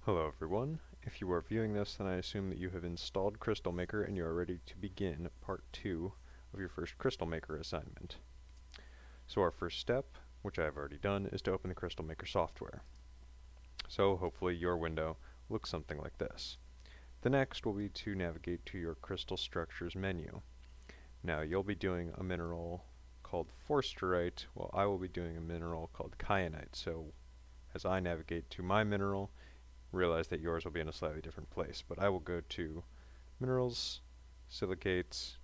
Hello everyone. If you are viewing this, then I assume that you have installed CrystalMaker and you are ready to begin part 2 of your first CrystalMaker assignment. So our first step, which I have already done, is to open the CrystalMaker software. So hopefully your window looks something like this. The next will be to navigate to your Crystal Structures menu. Now you'll be doing a mineral called forsterite, while I will be doing a mineral called kyanite. So as I navigate to my mineral, realize that yours will be in a slightly different place, but I will go to minerals, silicates,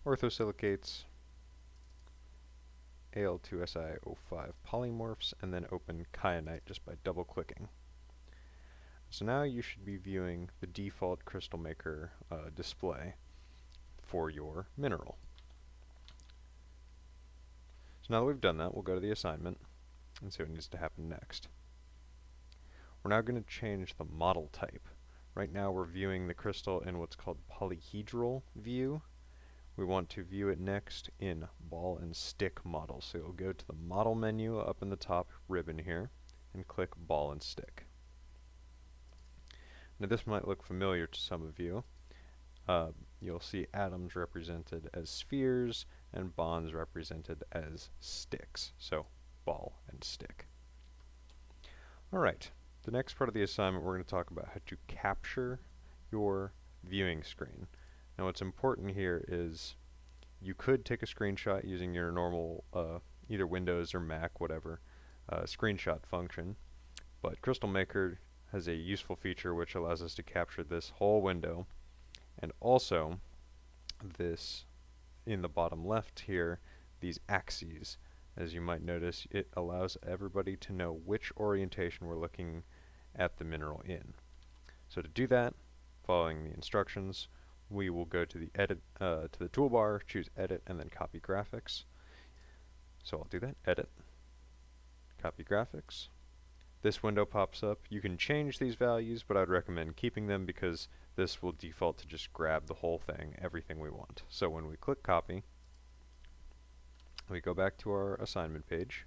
orthosilicates, Al2SiO5 polymorphs, and then open kyanite just by double clicking. So now you should be viewing the default CrystalMaker display for your mineral. So now that we've done that, we'll go to the assignment and see what needs to happen next. We're now going to change the model type. Right now we're viewing the crystal in what's called polyhedral view. We want to view it next in ball and stick model. So you'll go to the model menu up in the top ribbon here and click ball and stick. Now this might look familiar to some of you. You'll see atoms represented as spheres and bonds represented as sticks. So ball and stick. Alright, the next part of the assignment we're going to talk about how to capture your viewing screen. Now what's important here is you could take a screenshot using your normal either Windows or Mac, whatever, screenshot function, but CrystalMaker has a useful feature which allows us to capture this whole window, and also this in the bottom left here, these axes. As you might notice, it allows everybody to know which orientation we're looking at the mineral in. So to do that, following the instructions, we will go to the edit to the toolbar, choose edit, and then copy graphics. So I'll do that, edit, copy graphics. This window pops up. You can change these values, but I'd recommend keeping them because this will default to just grab the whole thing, everything we want. So when we click copy, we go back to our assignment page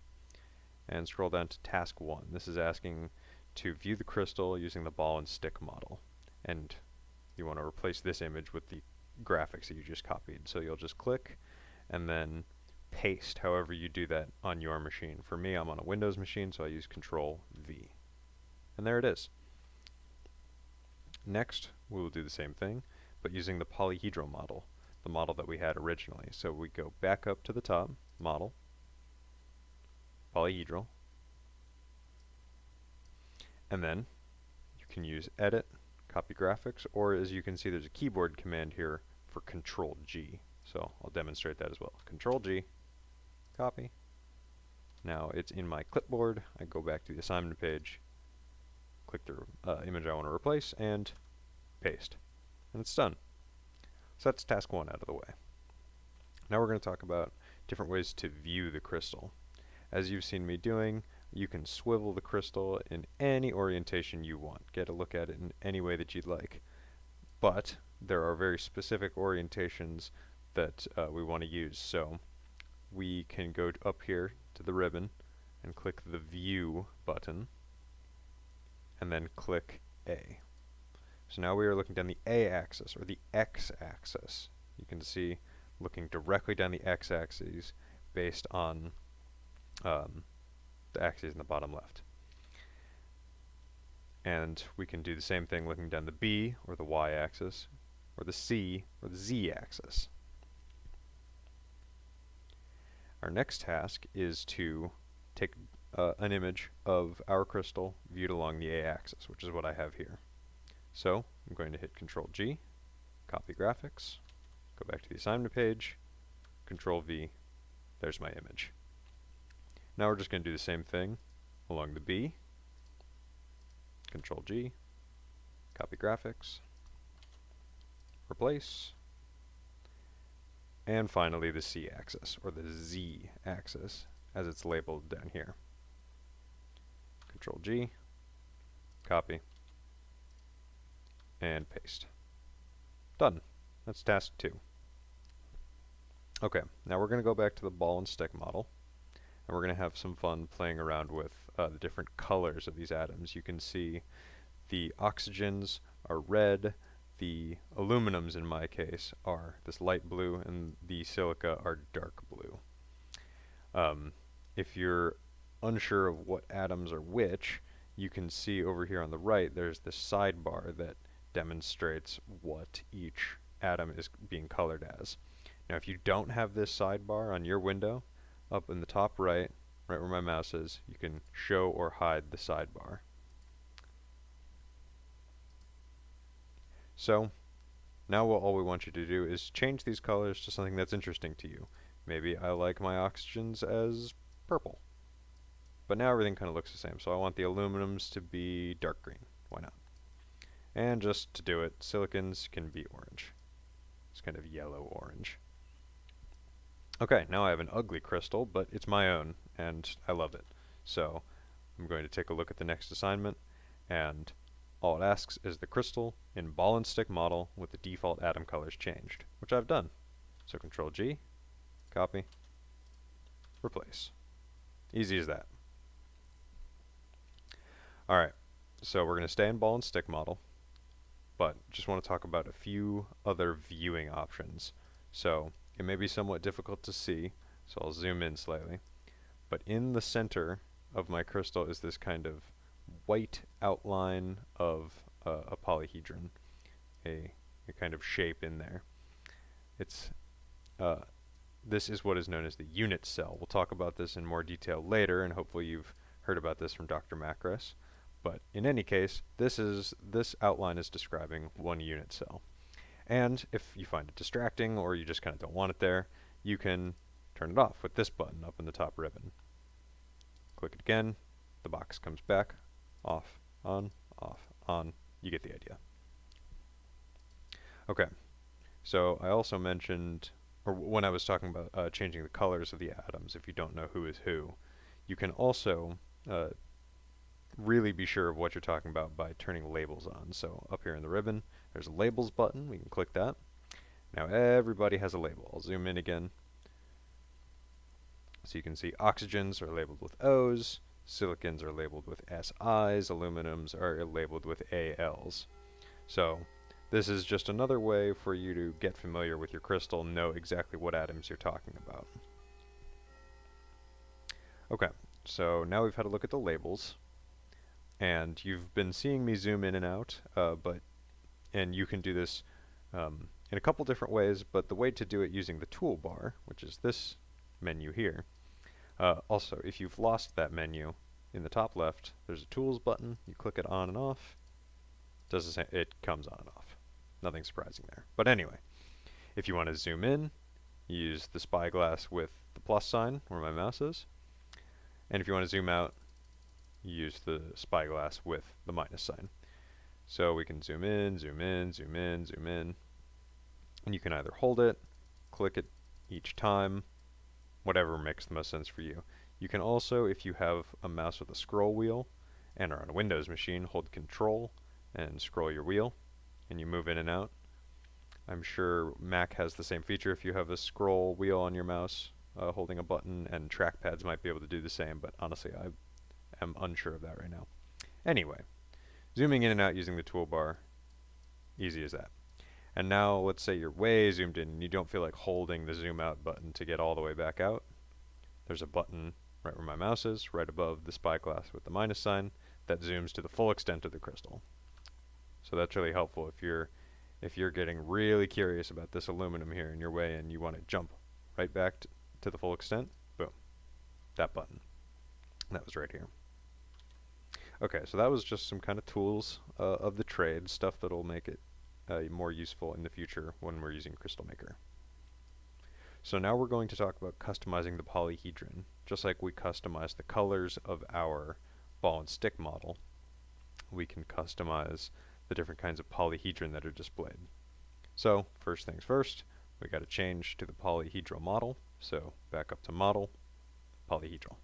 and scroll down to task 1. This is asking to view the crystal using the ball and stick model, and you want to replace this image with the graphics that you just copied. So you'll just click and then paste however you do that on your machine. For me, I'm on a Windows machine, so I use Control V. And there it is. Next, we will do the same thing, but using the polyhedral model, the model that we had originally. So we go back up to the top, model, polyhedral, and then you can use edit, copy graphics, or as you can see there's a keyboard command here for Control G. So I'll demonstrate that as well. Control G, copy. Now it's in my clipboard. I go back to the assignment page, click the image I want to replace, and paste. And it's done. So that's task 1 out of the way. Now we're going to talk about different ways to view the crystal. As you've seen me doing, you can swivel the crystal in any orientation you want. Get a look at it in any way that you'd like. But there are very specific orientations that we want to use. So we can go up here to the ribbon and click the View button, and then click A. So now we are looking down the A-axis, or the X-axis. You can see looking directly down the X-axis based on the axis in the bottom left. And we can do the same thing looking down the B, or the Y-axis, or the C, or the Z-axis. Our next task is to take an image of our crystal viewed along the A-axis, which is what I have here. So I'm going to hit Control G, copy graphics, go back to the assignment page, Control V, there's my image. Now we're just going to do the same thing along the B, Control G, copy graphics, replace, and finally the C-axis, or the Z-axis, as it's labeled down here. Control G, copy, and paste. Done. That's task 2. Okay, now we're going to go back to the ball and stick model, and we're we're going to have some fun playing around with the different colors of these atoms. You can see the oxygens are red, the aluminums in my case are this light blue, and the silica are dark blue. If you're unsure of what atoms are which, you can see over here on the right there's this sidebar that demonstrates what each atom is being colored as. Now if you don't have this sidebar on your window, up in the top right where my mouse is, you can show or hide the sidebar. So now all we want you to do is change these colors to something that's interesting to you. Maybe I like my oxygens as purple. But now everything kind of looks the same, so I want the aluminums to be dark green. Why not? And just to do it, silicons can be orange. It's kind of yellow-orange. Okay, now I have an ugly crystal, but it's my own, and I love it. So I'm going to take a look at the next assignment, and all it asks is the crystal in ball and stick model with the default atom colors changed, which I've done. So Control G, copy, replace. Easy as that. Alright, so we're going to stay in ball and stick model, but just want to talk about a few other viewing options. So it may be somewhat difficult to see, so I'll zoom in slightly, but in the center of my crystal is this kind of white outline of a polyhedron, a kind of shape in there. This is what is known as the unit cell. We'll talk about this in more detail later, and hopefully you've heard about this from Dr. Macros. But in any case, this outline is describing one unit cell. And if you find it distracting or you just kind of don't want it there, you can turn it off with this button up in the top ribbon. Click it again, the box comes back, off, on, you get the idea. Okay, so I also mentioned, or when I was talking about changing the colors of the atoms, if you don't know who is who, you can also really be sure of what you're talking about by turning labels on. So up here in the ribbon, there's a labels button. We can click that. Now everybody has a label. I'll zoom in again. So you can see oxygens are labeled with O's, silicons are labeled with SI's, aluminums are labeled with AL's. So this is just another way for you to get familiar with your crystal and know exactly what atoms you're talking about. Okay, so now we've had a look at the labels. And you've been seeing me zoom in and out, and you can do this in a couple different ways, but the way to do it using the toolbar, which is this menu here. Also, if you've lost that menu, in the top left, there's a tools button. You click it on and off. Does the same, it comes on and off. Nothing surprising there. But anyway, if you want to zoom in, you use the spyglass with the plus sign where my mouse is. And if you want to zoom out, use the spyglass with the minus sign. So we can zoom in, zoom in, zoom in, zoom in. And you can either hold it, click it each time, whatever makes the most sense for you. You can also, if you have a mouse with a scroll wheel and are on a Windows machine, hold Control and scroll your wheel, and you move in and out. I'm sure Mac has the same feature if you have a scroll wheel on your mouse holding a button, and trackpads might be able to do the same, but honestly, I'm unsure of that right now. Anyway, zooming in and out using the toolbar, easy as that. And now let's say you're way zoomed in and you don't feel like holding the zoom out button to get all the way back out. There's a button right where my mouse is, right above the spyglass with the minus sign, that zooms to the full extent of the crystal. So that's really helpful if you're getting really curious about this aluminum here in your way and you want to jump right back to the full extent. Boom, that button. That was right here. Okay, so that was just some kind of tools of the trade, stuff that'll make it more useful in the future when we're using CrystalMaker. So now we're going to talk about customizing the polyhedron. Just like we customize the colors of our ball and stick model, we can customize the different kinds of polyhedron that are displayed. So first things first, we got to change to the polyhedral model. So back up to Model, Polyhedral.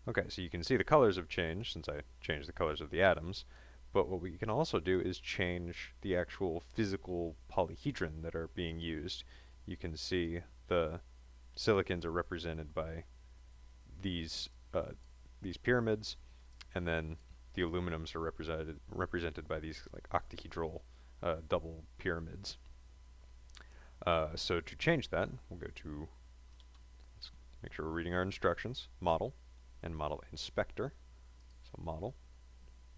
Okay, so you can see the colors have changed since I changed the colors of the atoms, but what we can also do is change the actual physical polyhedron that are being used. You can see the silicons are represented by these pyramids, and then the aluminums are represented by these like octahedral double pyramids. So to change that, we'll go to, let's make sure we're reading our instructions, model, and model inspector. So model,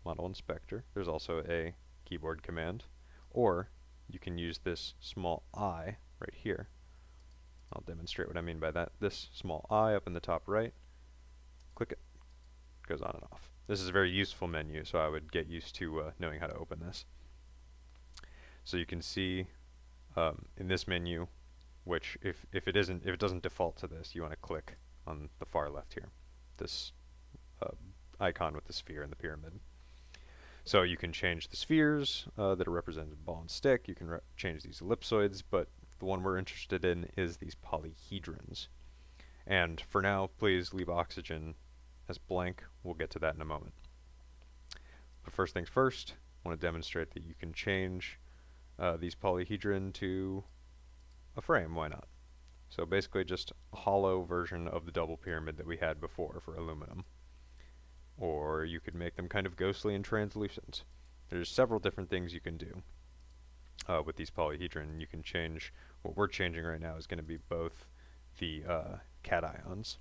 model inspector. There's also a keyboard command, or you can use this small I right here. I'll demonstrate what I mean by that. This small I up in the top right, click it, goes on and off. This is a very useful menu, so I would get used to knowing how to open this. So you can see in this menu, which if it doesn't default to this, you want to click on the far left here, this icon with the sphere and the pyramid. So you can change the spheres that are represented ball and stick. You can change these ellipsoids, but the one we're interested in is these polyhedrons. And for now, please leave oxygen as blank. We'll get to that in a moment. But first things first, I want to demonstrate that you can change these polyhedron to a frame. Why not? So basically just a hollow version of the double pyramid that we had before for aluminum. Or you could make them kind of ghostly and translucent. There's several different things you can do with these polyhedron. You can change, what we're changing right now is going to be both the cations.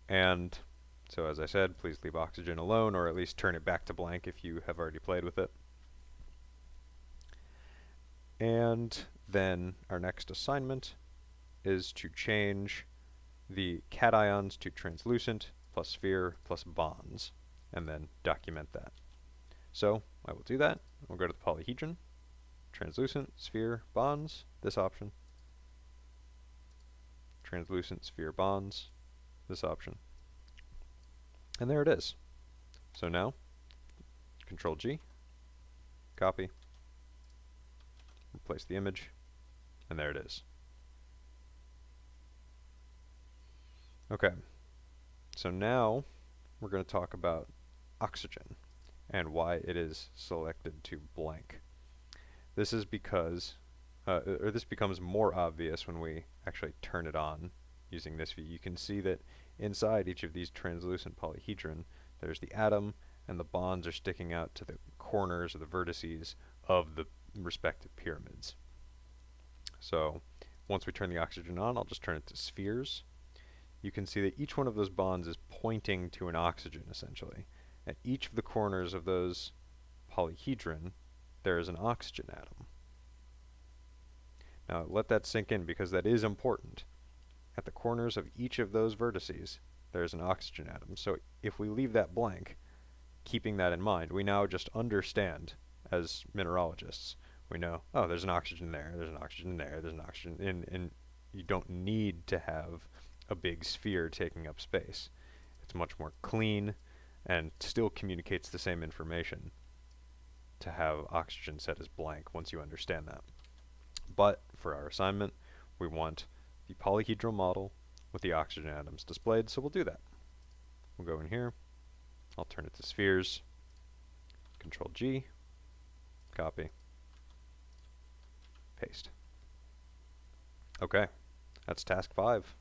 And so as I said, please leave oxygen alone, or at least turn it back to blank if you have already played with it. And then our next assignment is to change the cations to translucent plus sphere plus bonds, and then document that. So I will do that. We'll go to the polyhedron, translucent, sphere, bonds, this option, translucent, sphere, bonds, this option, and there it is. So now, Control G, copy, replace the image, and there it is. Okay, so now we're going to talk about oxygen and why it is selected to blank. This is because, or this becomes more obvious when we actually turn it on using this view. You can see that inside each of these translucent polyhedron, there's the atom, and the bonds are sticking out to the corners or the vertices of the respective pyramids. So once we turn the oxygen on, I'll just turn it to spheres. You can see that each one of those bonds is pointing to an oxygen, essentially. At each of the corners of those polyhedron, there is an oxygen atom. Now let that sink in, because that is important. At the corners of each of those vertices, there's an oxygen atom. So if we leave that blank, keeping that in mind, we now just understand, as mineralogists, we know, oh, there's an oxygen there, there's an oxygen there, there's an oxygen, and you don't need to have a big sphere taking up space. It's much more clean and still communicates the same information to have oxygen set as blank once you understand that. But for our assignment, we want the polyhedral model with the oxygen atoms displayed, so we'll do that. We'll go in here, I'll turn it to spheres, Control G, copy, paste. Okay, that's task 5.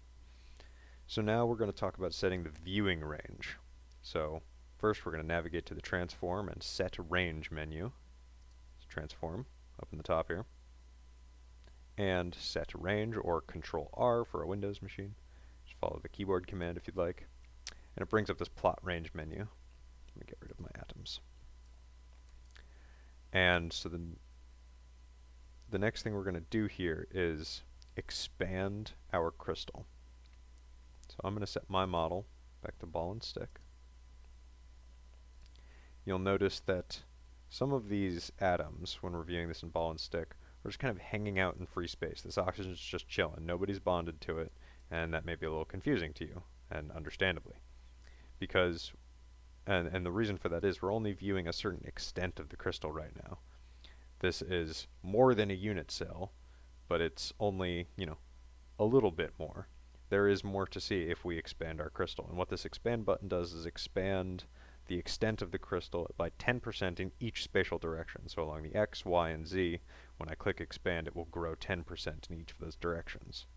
So now we're going to talk about setting the viewing range. So first we're going to navigate to the transform and set range menu. So transform up in the top here. And set range, or Control R for a Windows machine. Just follow the keyboard command if you'd like. And it brings up this plot range menu. Let me get rid of my atoms. And so the next thing we're going to do here is expand our crystal. So I'm going to set my model back to ball and stick. You'll notice that some of these atoms, when we're viewing this in ball and stick, are just kind of hanging out in free space. This oxygen is just chilling. Nobody's bonded to it, and that may be a little confusing to you, and understandably. Because, and the reason for that is we're only viewing a certain extent of the crystal right now. This is more than a unit cell, but it's only, a little bit more. There is more to see if we expand our crystal. And what this expand button does is expand the extent of the crystal by 10% in each spatial direction. So along the X, Y, and Z, when I click expand, it will grow 10% in each of those directions.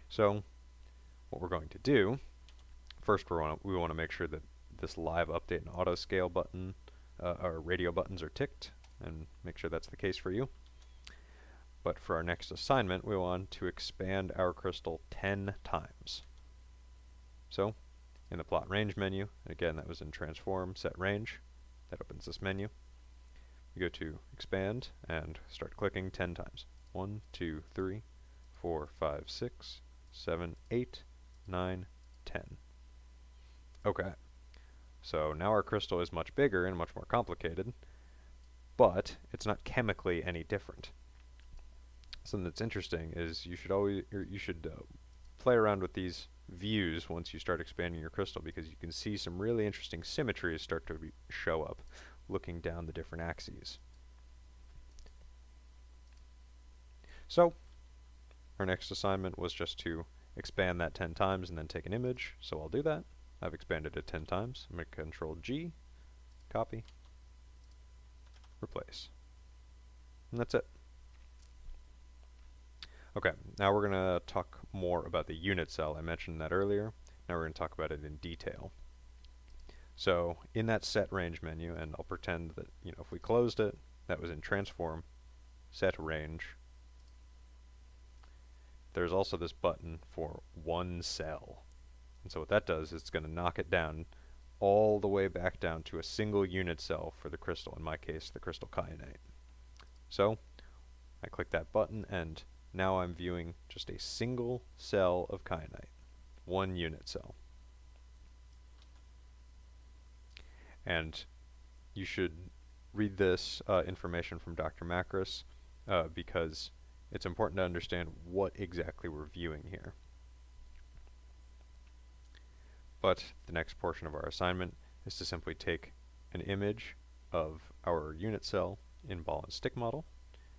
So what we're going to do, first we want to make sure that this live update and auto scale button, our radio buttons are ticked, and make sure that's the case for you. But for our next assignment, we want to expand our crystal 10 times. So, in the plot range menu, and again that was in transform, set range, that opens this menu. You go to expand and start clicking 10 times. 1, 2, 3, 4, 5, 6, 7, 8, 9, 10. Okay, so now our crystal is much bigger and much more complicated, but it's not chemically any different. Something that's interesting is you should play around with these views once you start expanding your crystal, because you can see some really interesting symmetries start to show up looking down the different axes. So our next assignment was just to expand that 10 times and then take an image, so I'll do that. I've expanded it 10 times. I'm going to Control G, copy, replace, and that's it. Okay, now we're going to talk more about the unit cell. I mentioned that earlier. Now we're going to talk about it in detail. So in that set range menu, and I'll pretend that, if we closed it, that was in transform, set range. There's also this button for one cell. And so what that does is it's going to knock it down all the way back down to a single unit cell for the crystal, in my case, the crystal kyanite. So I click that button, and now I'm viewing just a single cell of kyanite, one unit cell. And you should read this information from Dr. Macros because it's important to understand what exactly we're viewing here. But the next portion of our assignment is to simply take an image of our unit cell in ball and stick model.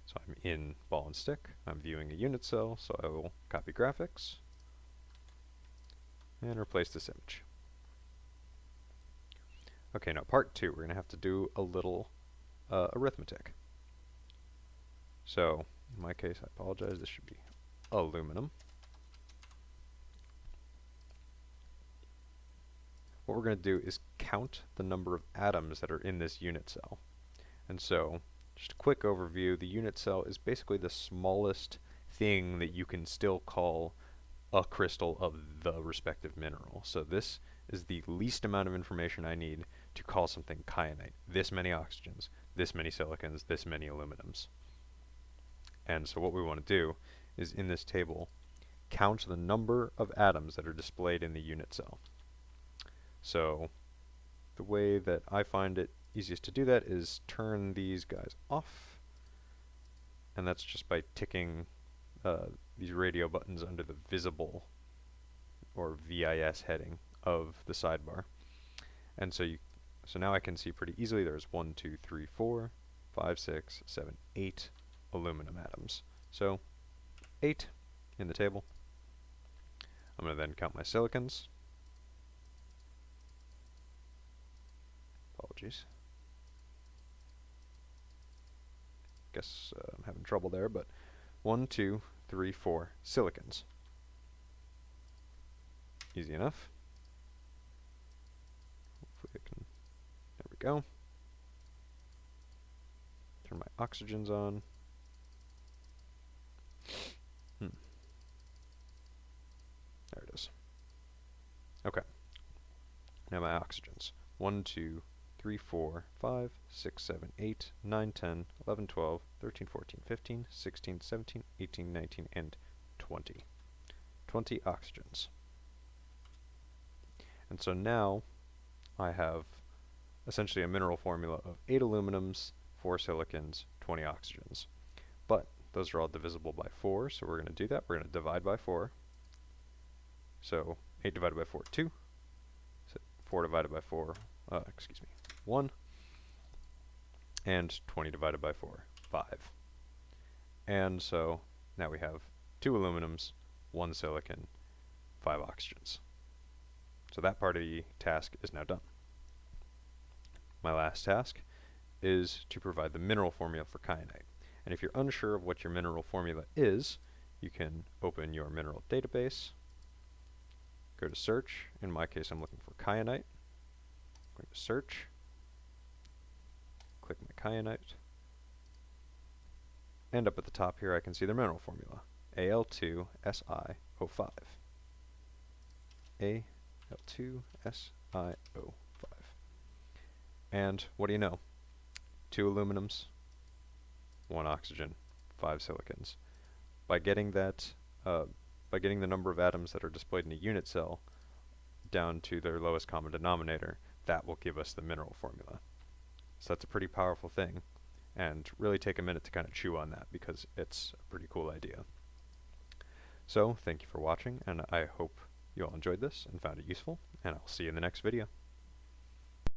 So I'm in ball and stick, I'm viewing a unit cell, so I will copy graphics and replace this image. Okay, now part 2, we're going to have to do a little arithmetic. So, in my case, I apologize, this should be aluminum. What we're going to do is count the number of atoms that are in this unit cell. And so, just a quick overview, the unit cell is basically the smallest thing that you can still call a crystal of the respective mineral. So this is the least amount of information I need to call something kyanite. This many oxygens, this many silicons, this many aluminums. And so what we want to do is, in this table, count the number of atoms that are displayed in the unit cell. So the way that I find it easiest to do that is turn these guys off, and that's just by ticking these radio buttons under the visible or VIS heading of the sidebar. And so now I can see pretty easily there's 1, 2, 3, 4, 5, 6, 7, 8 aluminum atoms. So 8 in the table. I'm going to then count my silicons. Apologies. Guess I'm having trouble there, but 1, 2, 3, 4 silicons. Easy enough. Hopefully I can, there we go. Turn my oxygens on. There it is. Okay. Now my oxygens. 1, 2, 3, 4, 5, 6, 7, 8, 9, 10, 11, 12, 13, 14, 15, 16, 17, 18, 19, and 20. 20 oxygens. And so now I have essentially a mineral formula of 8 aluminums, 4 silicons, 20 oxygens. But those are all divisible by 4, so we're going to do that. We're going to divide by 4. So 8 divided by 4, 2. So 4 divided by 4, 1. And 20 divided by 4, 5. And so now we have 2 aluminums, 1 silicon, 5 oxygens. So that part of the task is now done. My last task is to provide the mineral formula for kyanite. And if you're unsure of what your mineral formula is, you can open your mineral database Go to search. In my case, I'm looking for kyanite. I'm going to search. Click my kyanite. And up at the top here, I can see the mineral formula. Al2SiO5. Al2SiO5. And what do you know? 2 aluminums, 1 oxygen, 5 silicons. By getting that, by getting the number of atoms that are displayed in a unit cell down to their lowest common denominator, that will give us the mineral formula. So that's a pretty powerful thing, and really take a minute to kind of chew on that because it's a pretty cool idea. So, thank you for watching, and I hope you all enjoyed this and found it useful, and I'll see you in the next video.